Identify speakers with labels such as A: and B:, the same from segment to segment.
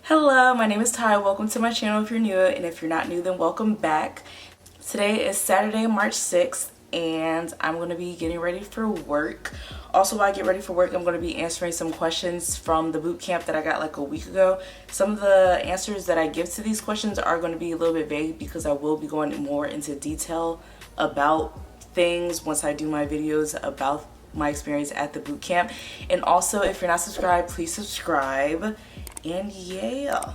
A: Hello, my name is Ty. Welcome to my channel if you're new, and if you're not new, then welcome back. Today is Saturday, March 6th, and I'm going to be getting ready for work. Also, while I get ready for work, I'm going to be answering some questions from the boot camp that I got like a week ago. Some of the answers that I give to these questions are going to be a little bit vague because I will be going more into detail about things once I do my videos about my experience at the boot camp. And also, if you're not subscribed, please subscribe. And yeah,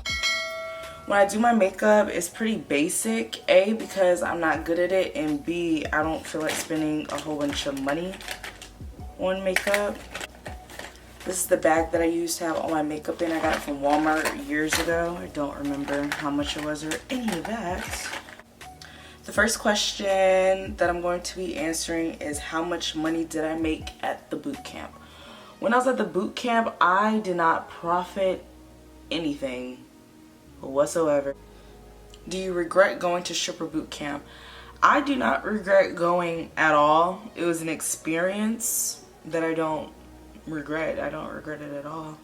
A: when I do my makeup, it's pretty basic. A, because I'm not good at it, and B, I don't feel like spending a whole bunch of money on makeup. This is the bag that I used to have all my makeup in. I got it from Walmart years ago. I don't remember how much it was or any of that. The first question that I'm going to be answering is, how much money did I make at the boot camp? When I was at the boot camp, I did not profit anything whatsoever. Do you regret going to stripper boot camp? I do not regret going at all. It was an experience that I don't regret. I don't regret it at all.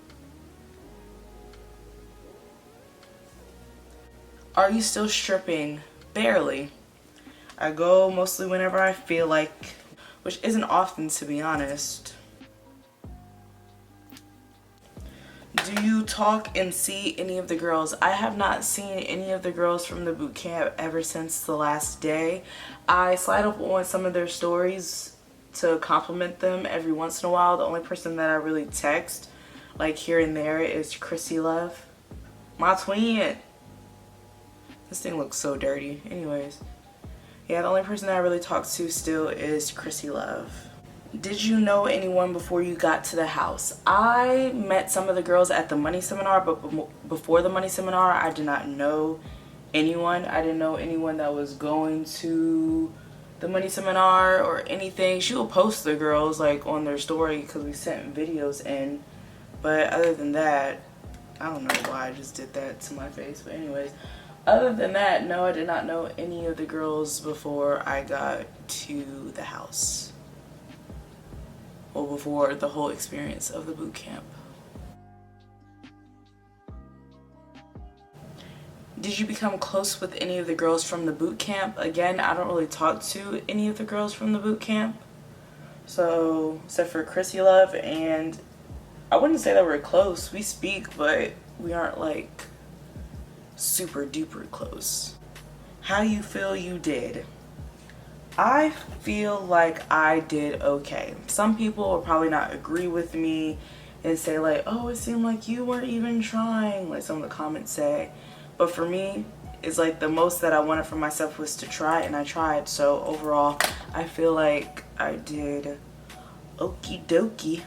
A: Are you still stripping? Barely. I go mostly whenever I feel like, which isn't often, to be honest. Do you talk and see any of the girls? I have not seen any of the girls from the boot camp ever since the last day. I slide up on some of their stories to compliment them every once in a while. The only person that I really text, like here and there, is Chrissy Love. My twin. This thing looks so dirty. Anyways. Yeah, the only person that I really talk to still is Chrissy Love. Did you know anyone before you got to the house? I met some of the girls at the money seminar, but before the money seminar, I did not know anyone. I didn't know anyone that was going to the money seminar or anything. She will post the girls like on their story because we sent videos in. But other than that, I don't know why I just did that to my face. But anyways, other than that, no, I did not know any of the girls before I got to the house. Or before the whole experience of the boot camp. Did you become close with any of the girls from the boot camp? Again, I don't really talk to any of the girls from the boot camp. So, except for Chrissy Love, and I wouldn't say that we're close. We speak, but we aren't like super duper close. How you feel you did? I feel like I did okay. Some people will probably not agree with me and say like, oh, it seemed like you weren't even trying, like some of the comments say. But for me, it's like the most that I wanted for myself was to try, and I tried. So overall, I feel like I did okie dokie.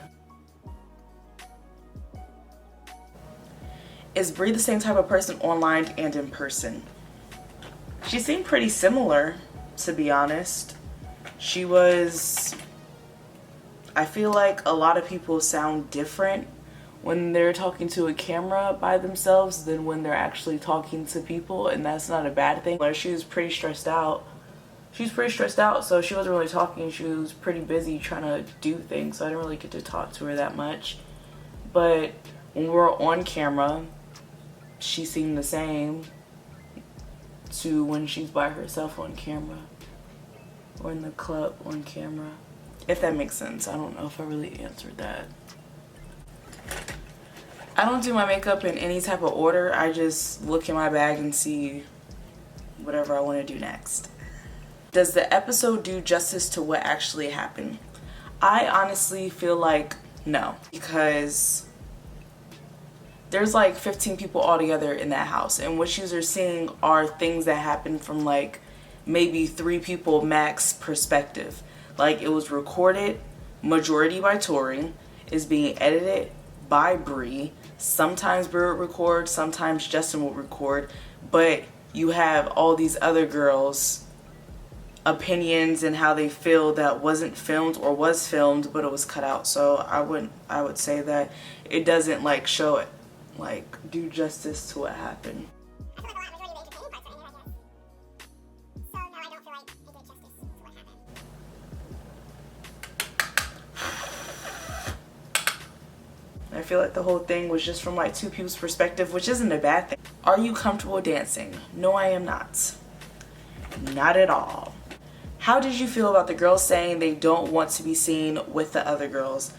A: Is Bree the same type of person online and in person? She seemed pretty similar, to be honest. She was, I feel like a lot of people sound different when they're talking to a camera by themselves than when they're actually talking to people, and that's not a bad thing. She was pretty stressed out. She was pretty stressed out, so she wasn't really talking. She was pretty busy trying to do things, so I didn't really get to talk to her that much. But when we were on camera, she seemed the same to when she's by herself on camera or in the club on camera, if that makes sense. I don't know if I really answered that. I don't do my makeup in any type of order. I just look in my bag and see whatever I want to do next. Does the episode do justice to what actually happened? I honestly feel like no, because there's like 15 people all together in that house, and what you are seeing are things that happen from like maybe 3 people max perspective. Like, it was recorded majority by Tori, is being edited by Bree. Sometimes Bree would record, sometimes Justin will record, but you have all these other girls' opinions and how they feel that wasn't filmed or was filmed but it was cut out. So I would say that it doesn't like show it, like do justice to what happened. I feel like the whole thing was just from like two people's perspective, which isn't a bad thing. Are you comfortable dancing? No, I am not. Not at all. How did you feel about the girls saying they don't want to be seen with the other girls?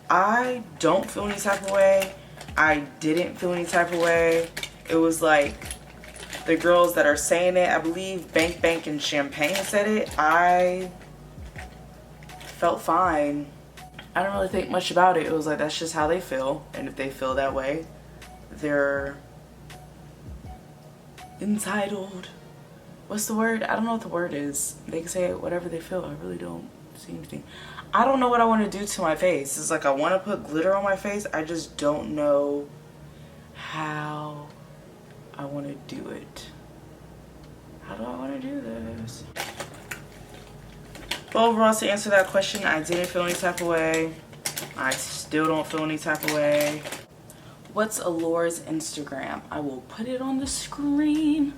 A: I don't feel any type of way. I didn't feel any type of way. It was like the girls that are saying it, I believe Bank Bank and Champagne said it. I felt fine. I don't really think much about it. It was like, that's just how they feel. And if they feel that way, they're entitled. What's the word? I don't know what the word is. They can say whatever they feel. I really don't see anything. I don't know what I want to do to my face. It's like I want to put glitter on my face. I just don't know how I want to do it. How do I want to do this? But overall, to answer that question, I didn't feel any type of way. I still don't feel any type of way. What's Allure's Instagram? I will put it on the screen.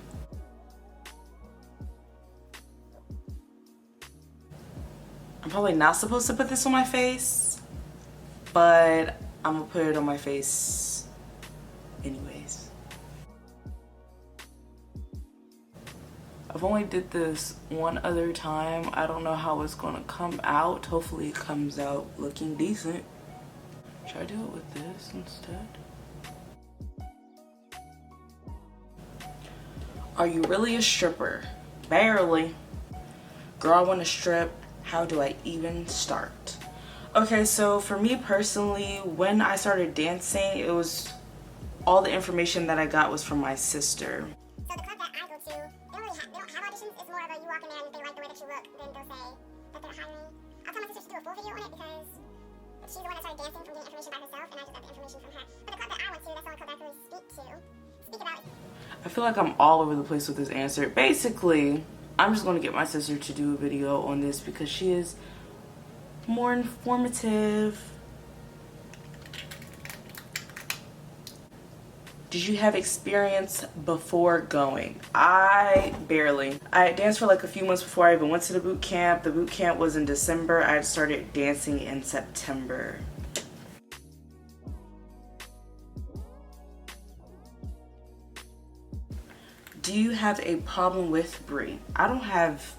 A: I'm probably not supposed to put this on my face, but I'm gonna put it on my face anyways. I've only did this one other time. I don't know how it's gonna come out. Hopefully it comes out looking decent. Should I do it with this instead? Are you really a stripper? Barely. Girl, I wanna strip. How do I even start? Okay, so for me personally, when I started dancing, it was all the information that I got was from my sister.
B: So the club that I go to, they don't have auditions. It's more of a you walk in there and if they like the way that you look, then they'll say that they're hiring. I'll tell my sister to do a full video on it because she's the one that started dancing from getting information by herself, and I just got the information from her. But the club that I went to, that's the only club that I can really speak about.
A: I feel like I'm all over the place with this answer. Basically, I'm just going to get my sister to do a video on this because she is more informative. Did you have experience before going? I barely. I danced for like a few months before I even went to the boot camp. The boot camp was in December. I started dancing in September. Do you have a problem with Bree? I don't have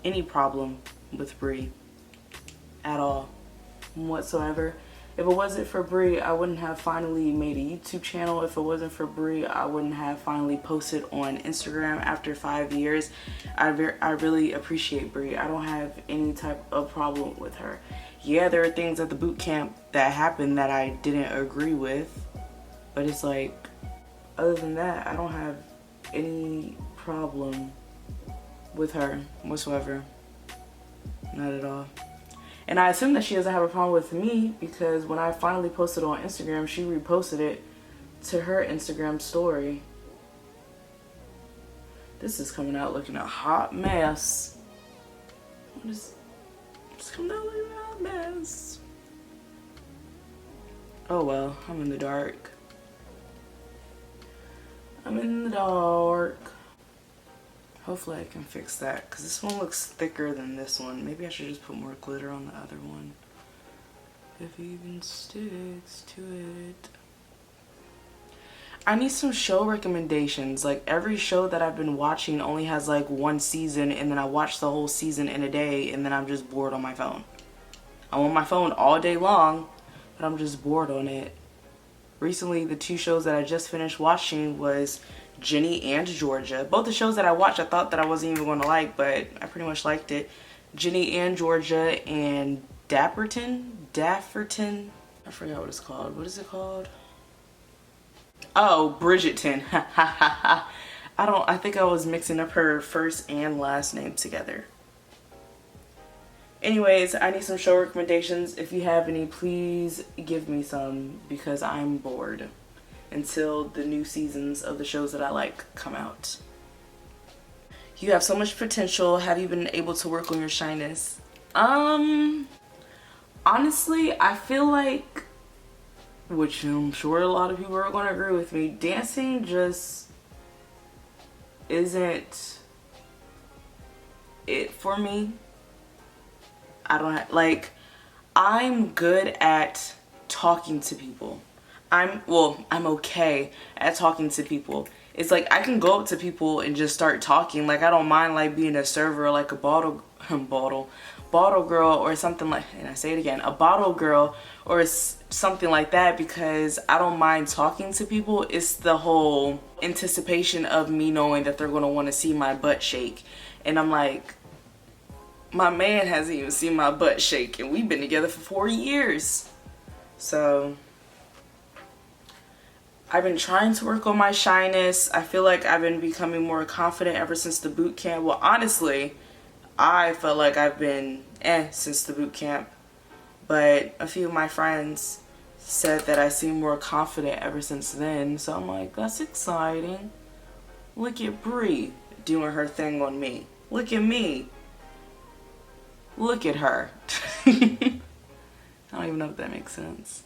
A: any problem with Bree at all whatsoever. If it wasn't for Bree, I wouldn't have finally made a YouTube channel. If it wasn't for Bree, I wouldn't have finally posted on Instagram after 5 years. I really appreciate Bree. I don't have any type of problem with her. Yeah, there are things at the boot camp that happened that I didn't agree with, but it's like, other than that, I don't have any problem with her whatsoever. Not at all. And I assume that she doesn't have a problem with me because when I finally posted on Instagram, she reposted it to her Instagram story. This is coming out looking a hot mess. It's coming out looking a hot mess. Oh well, I'm in the dark. I'm in the dark. Hopefully I can fix that because this one looks thicker than this one. Maybe I should just put more glitter on the other one. If it even sticks to it. I need some show recommendations. Like every show that I've been watching only has like one season and then I watch the whole season in a day and then I'm just bored on my phone. I'm on my phone all day long, but I'm just bored on it. Recently, the two shows that I just finished watching was Journee and Georgia. Both the shows that I watched, I thought that I wasn't even going to like, but I pretty much liked it. Journee and Georgia and Dapperton? I forgot what it's called. What is it called? Oh, Bridgerton. I think I was mixing up her first and last name together. Anyways, I need some show recommendations. If you have any, please give me some because I'm bored until the new seasons of the shows that I like come out. You have so much potential. Have you been able to work on your shyness? Honestly, I feel like, which I'm sure a lot of people are going to agree with me, dancing just isn't it for me. I don't have, like, I'm good at talking to people. I'm okay at talking to people. It's like I can go up to people and just start talking. Like I don't mind like being a server, like a bottle girl or something like, and I say it again, a bottle girl or something like that, because I don't mind talking to people. It's the whole anticipation of me knowing that they're going to want to see my butt shake. And I'm like, my man hasn't even seen my butt shake and we've been together for 4 years. So I've been trying to work on my shyness. I feel like I've been becoming more confident ever since the boot camp. Well, honestly, I felt like I've been since the boot camp, but a few of my friends said that I seem more confident ever since then. So I'm like, that's exciting. Look at Bree doing her thing on me. Look at me. Look at her. I don't even know if that makes sense.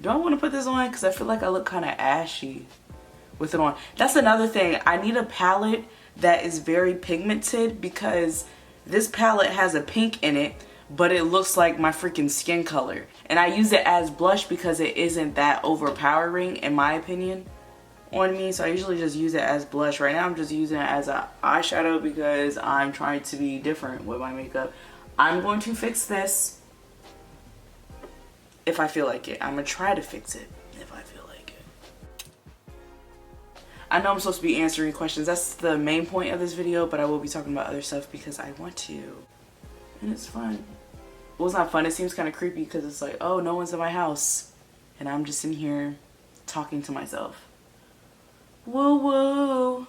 A: Do I want to put this on? Because I feel like I look kind of ashy with it on. That's another thing. I need a palette that is very pigmented, because this palette has a pink in it, but it looks like my freaking skin color. And I use it as blush because it isn't that overpowering, in my opinion, on me. So I usually just use it as blush. Right now I'm just using it as an eyeshadow because I'm trying to be different with my makeup. I'm going to fix this if I feel like it. I'm gonna try to fix it if I feel like it. I know I'm supposed to be answering questions. That's the main point of this video, but I will be talking about other stuff because I want to. And it's fun. Well, it's not fun. It seems kind of creepy because it's like, oh, no one's in my house. And I'm just in here talking to myself. Woo woo.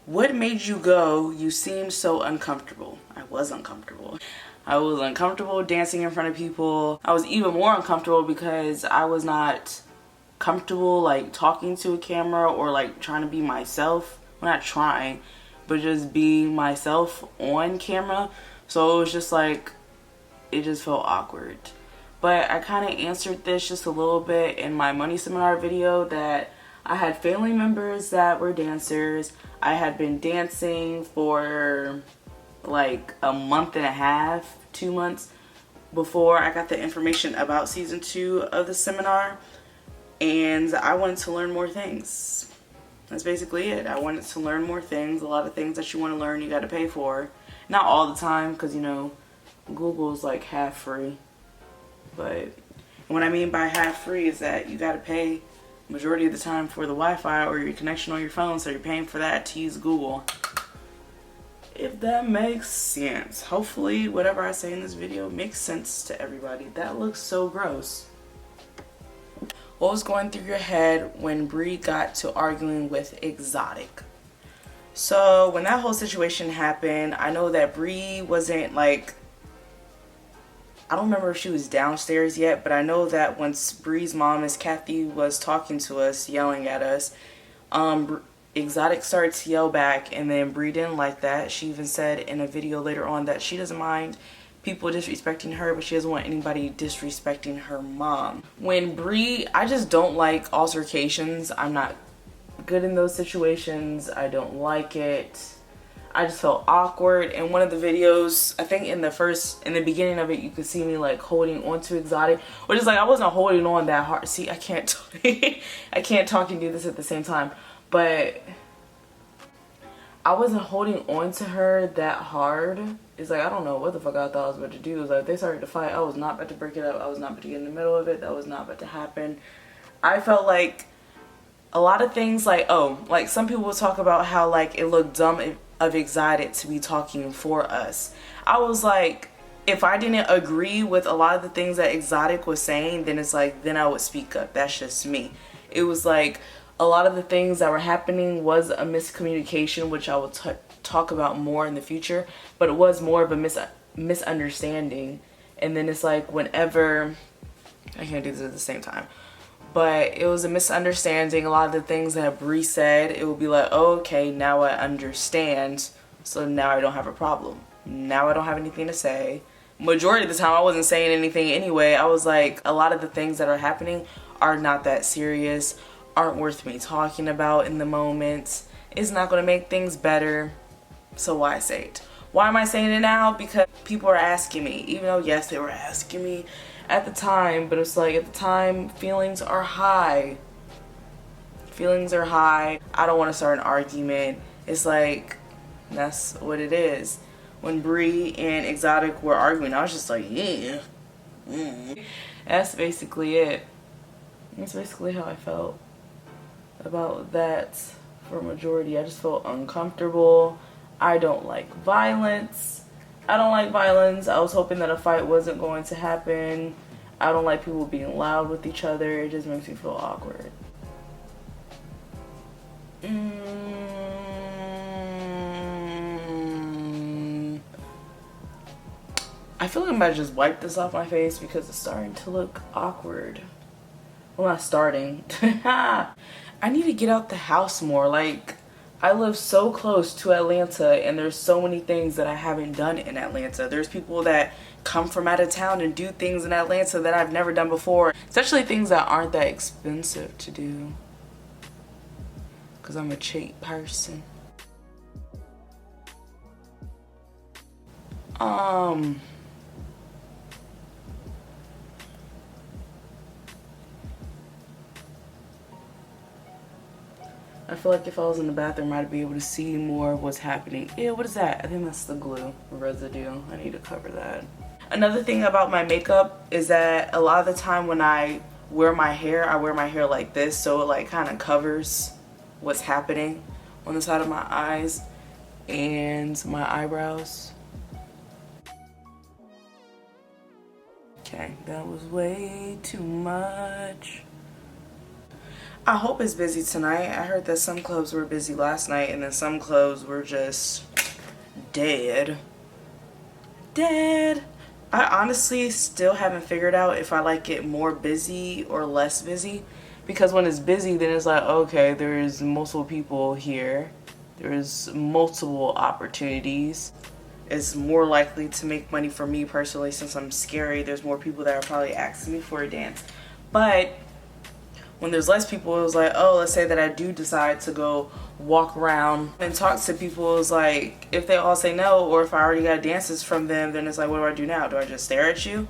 A: What made you go? You seemed so uncomfortable. I was uncomfortable. I was uncomfortable dancing in front of people. I was even more uncomfortable because I was not comfortable like talking to a camera or like trying to be myself. Well, not trying, but just being myself on camera. So it was just like, it just felt awkward. But I kind of answered this just a little bit in my money seminar video, that I had family members that were dancers. I had been dancing for like a month and a half, 2 months before I got the information about season 2 of the seminar, and I wanted to learn more things. That's basically it. I wanted to learn more things. A lot of things that you want to learn you got to pay for. Not all the time, because you know Google's like half free, but what I mean by half free is that you got to pay majority of the time for the Wi-Fi or your connection on your phone, so you're paying for that to use Google. If that makes sense. Hopefully whatever I say in this video makes sense to everybody. That looks so gross. What was going through your head when Bree got to arguing with Exotic? So when that whole situation happened, I know that Bree wasn't like, I don't remember if she was downstairs yet, but I know that once Bree's mom, Miss Kathy, was talking to us, yelling at us, Exotic started to yell back, and then Bree didn't like that. She even said in a video later on that she doesn't mind people disrespecting her, but she doesn't want anybody disrespecting her mom. When Bree, I just don't like altercations. I'm not good in those situations. I don't like it. I just felt awkward. In one of the videos, I think in the beginning of it, you can see me like holding onto Exotic, which is like I wasn't holding on that hard. See, I can't I can't talk and do this at the same time. But I wasn't holding on to her that hard. It's like, I don't know what the fuck I thought I was about to do. It was like, if they started to fight, I was not about to break it up. I was not about to get in the middle of it. That was not about to happen. I felt like a lot of things, like, oh, like some people will talk about how like it looked dumb of Exotic to be talking for us. I was like, if I didn't agree with a lot of the things that Exotic was saying, then it's like, then I would speak up. That's just me. It was like, a lot of the things that were happening was a miscommunication, which I will talk about more in the future, but it was more of a misunderstanding. And then it's like, whenever, I can't do this at the same time, but it was a misunderstanding. A lot of the things that Bree said, it would be like, oh, okay, now I understand, so now I don't have a problem. Now I don't have anything to say. Majority of the time I wasn't saying anything anyway. I was like, a lot of the things that are happening are not that serious, aren't worth me talking about in the moment. It's not going to make things better, so why say it? Why am I saying it now? Because people are asking me, even though yes, they were asking me at the time, but it's like at the time feelings are high. Feelings are high. I don't want to start an argument. It's like, that's what it is. When Bree and Exotic were arguing, I was just like, yeah. That's basically it. That's basically how I felt about that for a majority. I just felt uncomfortable. I don't like violence. I don't like violence. I was hoping that a fight wasn't going to happen. I don't like people being loud with each other. It just makes me feel awkward. I feel like I'm about to just wipe this off my face because it's starting to look awkward. Well, not starting. I need to get out the house more. Like, I live so close to Atlanta and there's so many things that I haven't done in Atlanta. There's people that come from out of town and do things in Atlanta that I've never done before. Especially things that aren't that expensive to do. Because I'm a cheap person. I feel like if I was in the bathroom, I'd be able to see more of what's happening. Ew, what is that? I think that's the glue residue. I need to cover that. Another thing about my makeup is that a lot of the time when I wear my hair, I wear my hair like this, so it like kind of covers what's happening on the side of my eyes and my eyebrows. Okay, that was way too much. I hope it's busy tonight. I heard that some clubs were busy last night and then some clubs were just dead. Dead. I honestly still haven't figured out if I like it more busy or less busy. Because when it's busy, then it's like, okay, there's multiple people here. There's multiple opportunities. It's more likely to make money for me personally since I'm scary. There's more people that are probably asking me for a dance. But when there's less people, it was like, oh, let's say that I do decide to go walk around and talk to people. It's like, if they all say no, or if I already got dances from them, then it's like, what do I do now? Do I just stare at you?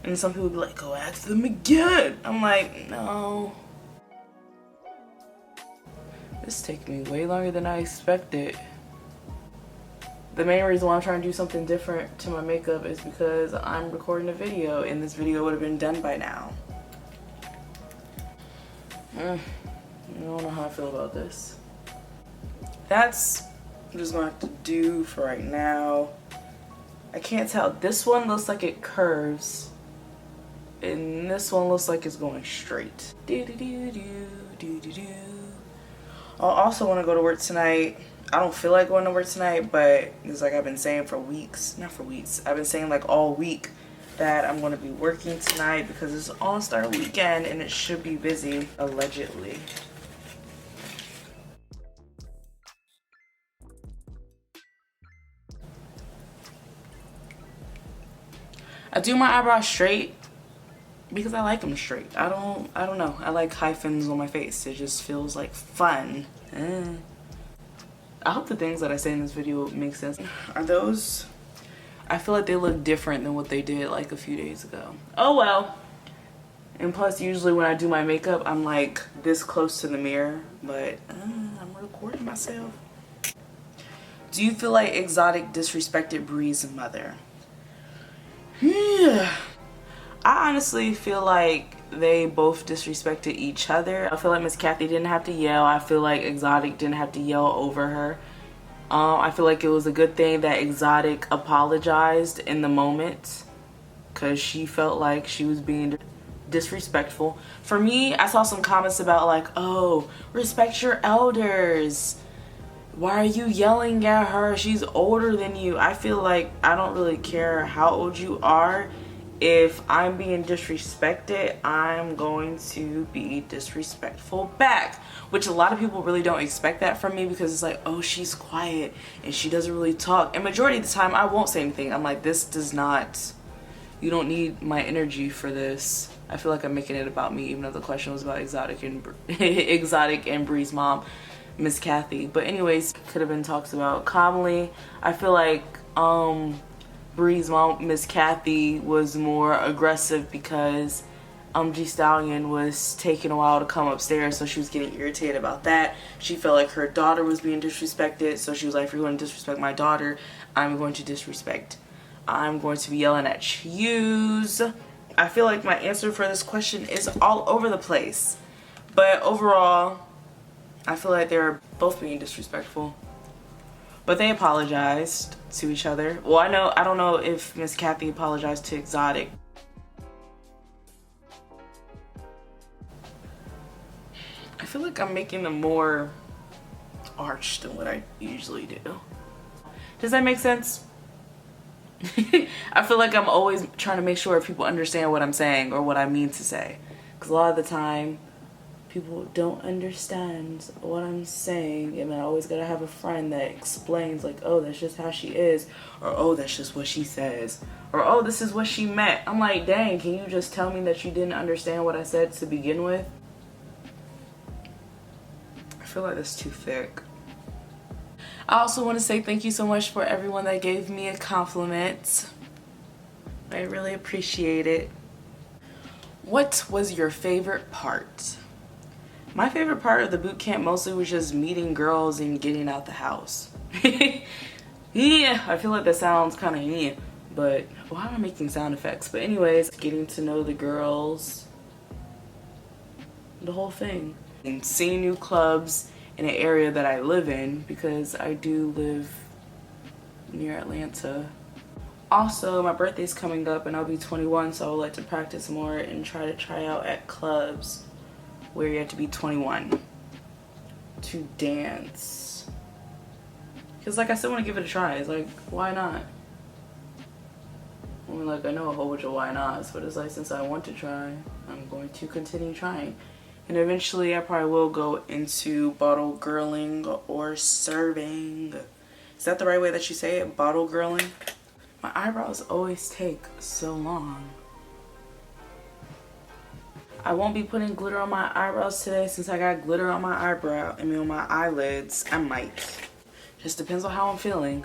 A: And some people be like, go ask them again. I'm like, no. This is taking me way longer than I expected. The main reason why I'm trying to do something different to my makeup is because I'm recording a video and this video would have been done by now. I don't know how I feel about this. That's I'm just gonna have to do for right now. I can't tell. This one looks like it curves. And this one looks like it's going straight. I also want to go to work tonight. I don't feel like going to work tonight, but it's like I've been saying for weeks. Not for weeks. I've been saying like all week that I'm going to be working tonight because it's All-Star weekend and it should be busy, allegedly. I do my eyebrows straight because I like them straight. I don't know. I like hyphens on my face. It just feels like fun. I hope the things that I say in this video make sense. Are those? I feel like they look different than what they did like a few days ago. Oh well. And plus, usually when I do my makeup, I'm like this close to the mirror, but I'm recording myself. Do you feel like Exotic disrespected Bree's mother? Yeah. I honestly feel like they both disrespected each other. I feel like Miss Kathy didn't have to yell. I feel like Exotic didn't have to yell over her. I feel like it was a good thing that Exotic apologized in the moment because she felt like she was being disrespectful. For me, I saw some comments about like, oh, respect your elders. Why are you yelling at her? She's older than you. I feel like I don't really care how old you are. If I'm being disrespected, I'm going to be disrespectful back, which a lot of people really don't expect that from me because it's like, oh, she's quiet and she doesn't really talk. And majority of the time I won't say anything. I'm like, this does not, you don't need my energy for this. I feel like I'm making it about me, even though the question was about Exotic and Bree's mom, Miss Kathy. But anyways, could have been talked about calmly. I feel like Bree's mom, Miss Kathy, was more aggressive because G Stallion was taking a while to come upstairs, so she was getting irritated about that. She felt like her daughter was being disrespected, so she was like, if you're going to disrespect my daughter, I'm going to be yelling at yous. I feel like my answer for this question is all over the place, but overall I feel like they're both being disrespectful. But they apologized to each other. Well, I don't know if Miss Kathy apologized to Exotic. I feel like I'm making them more arch than what I usually do. Does that make sense? I feel like I'm always trying to make sure people understand what I'm saying or what I mean to say. Because a lot of the time, people don't understand what I'm saying, and I always gotta have a friend that explains, like, oh, that's just how she is, or oh, that's just what she says, or oh, this is what she meant. I'm like, dang, can you just tell me that you didn't understand what I said to begin with? I feel like that's too thick. I also want to say thank you so much for everyone that gave me a compliment. I really appreciate it. What was your favorite part? My favorite part of the boot camp mostly was just meeting girls and getting out the house. Yeah, I feel like that sounds kind of yeah, but why am I making sound effects? But anyways, getting to know the girls, the whole thing. And seeing new clubs in an area that I live in, because I do live near Atlanta. Also, my birthday's coming up and I'll be 21, so I would like to practice more and try out at clubs where you have to be 21 to dance. Because like I still want to give it a try. It's like, why not? I mean, like, I know a whole bunch of why nots, but it's like, since I want to try, I'm going to continue trying. And eventually I probably will go into bottle girling or serving. Is that the right way that you say it? Bottle girling? My eyebrows always take so long. I won't be putting glitter on my eyebrows today since I got glitter on my on my eyelids. I might. Just depends on how I'm feeling.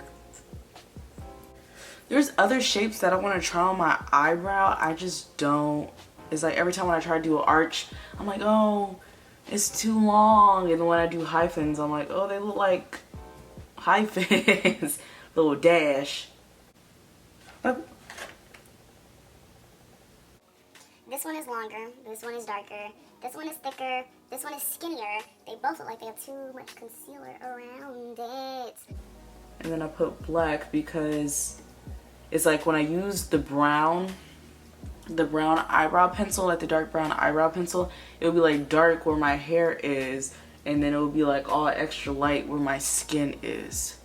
A: There's other shapes that I want to try on my eyebrow. I just don't. It's like every time when I try to do an arch, I'm like, oh, it's too long. And then when I do hyphens, I'm like, oh, they look like hyphens. Little dash.
B: This one is longer, this one is darker, this one is thicker, this one is skinnier. They both look like they have too much concealer around it.
A: And then I put black because it's like when I use the brown eyebrow pencil, like the dark brown eyebrow pencil, it'll be like dark where my hair is, and then it'll be like all extra light where my skin is.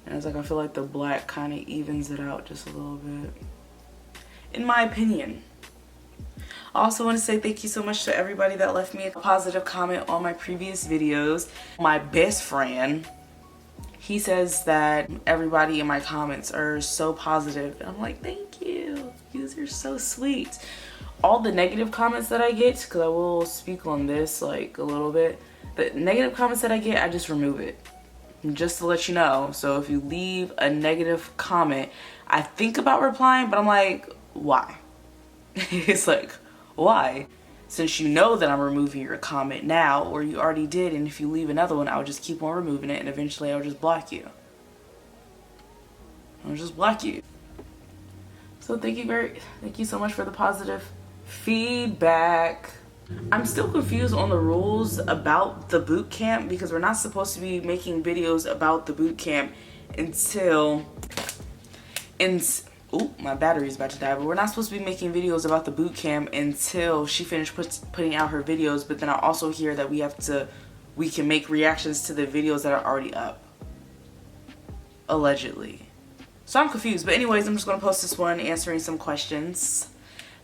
A: And it's like I feel like the black kind of evens it out just a little bit, in my opinion. I also want to say thank you so much to everybody that left me a positive comment on my previous videos. My best friend, he says that everybody in my comments are so positive. And I'm like, thank you. You guys are so sweet. All the negative comments that I get, because I will speak on this like a little bit, the negative comments that I get, I just remove it. Just to let you know. So if you leave a negative comment, I think about replying, but I'm like, why? It's like, why? Since you know that I'm removing your comment now, or you already did, and if you leave another one, I'll just keep on removing it, and eventually I'll just block you. I'll just block you. So thank you so much for the positive feedback. I'm still confused on the rules about the boot camp, because we're not supposed to be making videos about the boot camp until oh, my battery's about to die. But we're not supposed to be making videos about the boot camp until she finished putting out her videos. But then I also hear that we can make reactions to the videos that are already up, allegedly. So I'm confused. But anyways, I'm just gonna post this one answering some questions.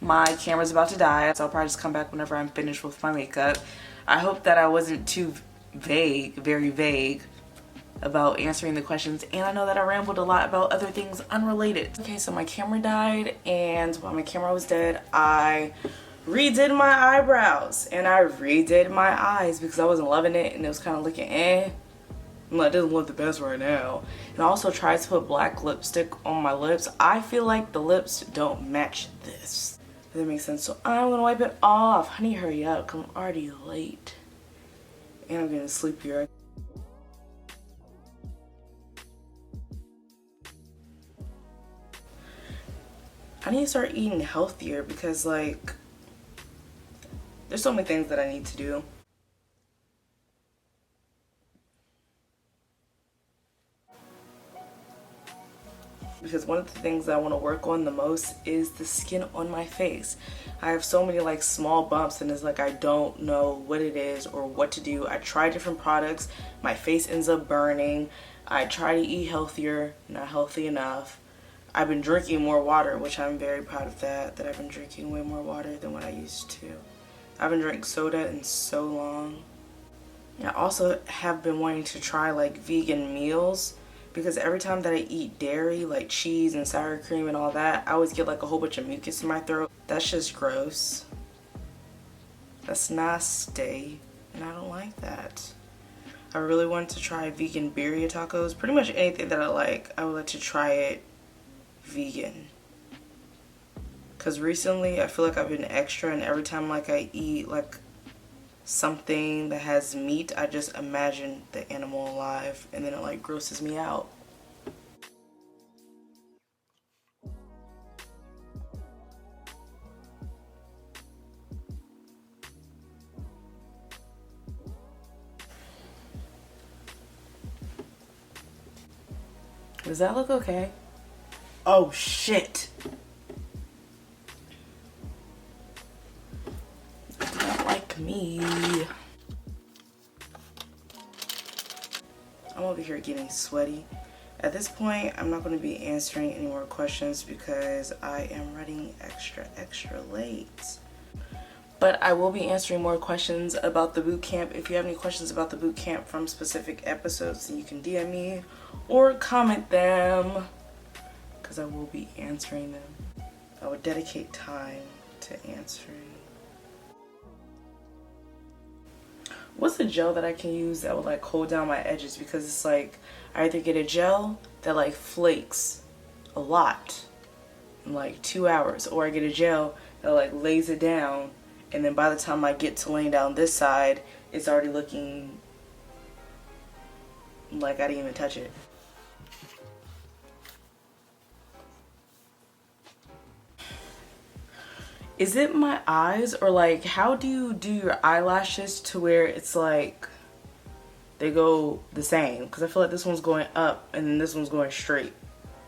A: My camera's about to die, so I'll probably just come back whenever I'm finished with my makeup. I hope that I wasn't too vague, very vague, about answering the questions, and I know that I rambled a lot about other things unrelated. Okay, so my camera died, and while my camera was dead, I redid my eyebrows and I redid my eyes because I wasn't loving it and it was kind of looking Like, it doesn't look the best right now. And I also tried to put black lipstick on my lips. I feel like the lips don't match this. Does that make sense? So I'm gonna wipe it off. Honey, hurry up, 'cause I'm already late. And I'm getting sleepier. I need to start eating healthier because, like, there's so many things that I need to do. Because one of the things that I want to work on the most is the skin on my face. I have so many like small bumps and it's like I don't know what it is or what to do. I try different products, my face ends up burning. I try to eat healthier, not healthy enough. I've been drinking more water, which I'm very proud of that I've been drinking way more water than what I used to. I haven't drank soda in so long. I also have been wanting to try like vegan meals, because every time that I eat dairy, like cheese and sour cream and all that, I always get like a whole bunch of mucus in my throat. That's just gross. That's nasty, and I don't like that. I really wanted to try vegan birria tacos. Pretty much anything that I would like to try it vegan. Because recently I feel like I've been extra, and every time like I eat like something that has meat, I just imagine the animal alive, and then it like grosses me out. Does that look okay? Oh shit. Not like me. I'm over here getting sweaty. At this point, I'm not going to be answering any more questions because I am running extra late. But I will be answering more questions about the boot camp. If you have any questions about the boot camp from specific episodes, then you can DM me or comment them, because I will be answering them. I would dedicate time to answering. What's the gel that I can use that would like hold down my edges? Because it's like I either get a gel that like flakes a lot in like 2 hours, or I get a gel that like lays it down, and then by the time I get to laying down this side, it's already looking like I didn't even touch it. Is it my eyes, or like how do you do your eyelashes to where it's like they go the same? Because I feel like this one's going up and then this one's going straight,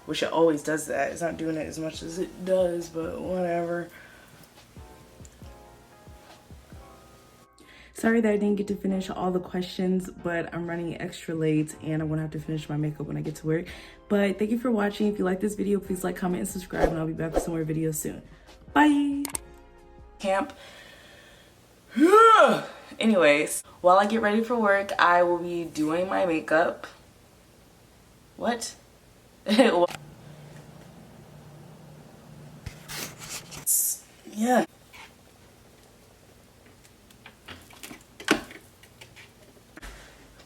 A: which it always does that. It's not doing it as much as it does, but whatever. Sorry that I didn't get to finish all the questions, but I'm running extra late and I'm gonna have to finish my makeup when I get to work. But thank you for watching. If you like this video, please like, comment, and subscribe, and I'll be back with some more videos soon. Bye! Camp. Anyways, while I get ready for work, I will be doing my makeup. What? Yeah.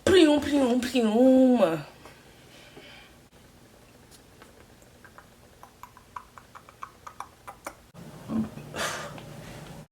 A: Pew, pew, pew.